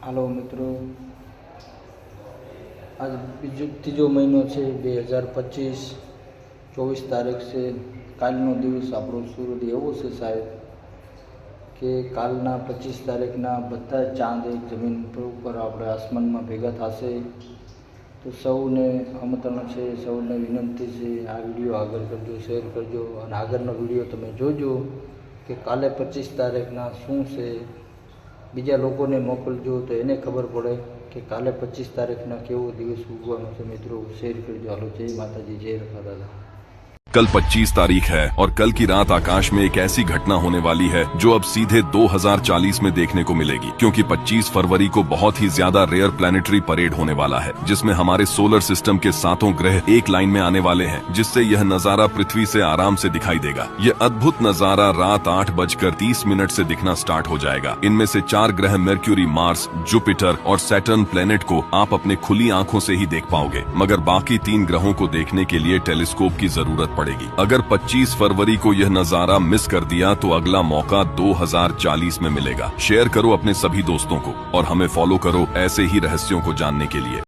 હાલો મિત્રો, આજ ત્રીજો મહિનો છે 2025, 24 તારીખ છે. કાલનો દિવસ આપણો સૂર્યોદય એવો છે સાહેબ કે કાલના 25 તારીખના બધા ચાંદ એક જમીન ઉપર આપણે આસમાનમાં ભેગા થશે. તો સૌને આમંત્રણ છે, સૌને વિનંતી છે, આ વિડીયો આગળ કરજો, શેર કરજો અને આગળનો વિડીયો તમે જોજો કે કાલે 25 તારીખના શું છે. બીજા લોકોને મોકલજો તો એને ખબર પડે કે કાલે 25 તારીખના કેવો દિવસ ઉગવાનો છે. મિત્રો શેર કરજો. હાલો, જય માતાજી, जय रखा दादा। कल 25 तारीख है और कल की रात आकाश में एक ऐसी घटना होने वाली है जो अब सीधे 2040 में देखने को मिलेगी, क्योंकि 25 फरवरी को बहुत ही ज्यादा रेयर प्लैनेटरी परेड होने वाला है, जिसमें हमारे सोलर सिस्टम के 7 ग्रह एक लाइन में आने वाले हैं, जिससे यह नजारा पृथ्वी से आराम से दिखाई देगा। यह अद्भुत नजारा रात 8:30 से दिखना स्टार्ट हो जाएगा। इनमें से 4 ग्रह मर्क्यूरी, मार्स, जुपिटर और सैटर्न प्लेनेट को आप अपने खुली आंखों से ही देख पाओगे, मगर बाकी 3 ग्रहों को देखने के लिए टेलीस्कोप की जरूरत पड़ेगी। अगर 25 फरवरी को यह नजारा मिस कर दिया तो अगला मौका 2040 में मिलेगा। शेयर करो अपने सभी दोस्तों को और हमें फॉलो करो ऐसे ही रहस्यों को जानने के लिए।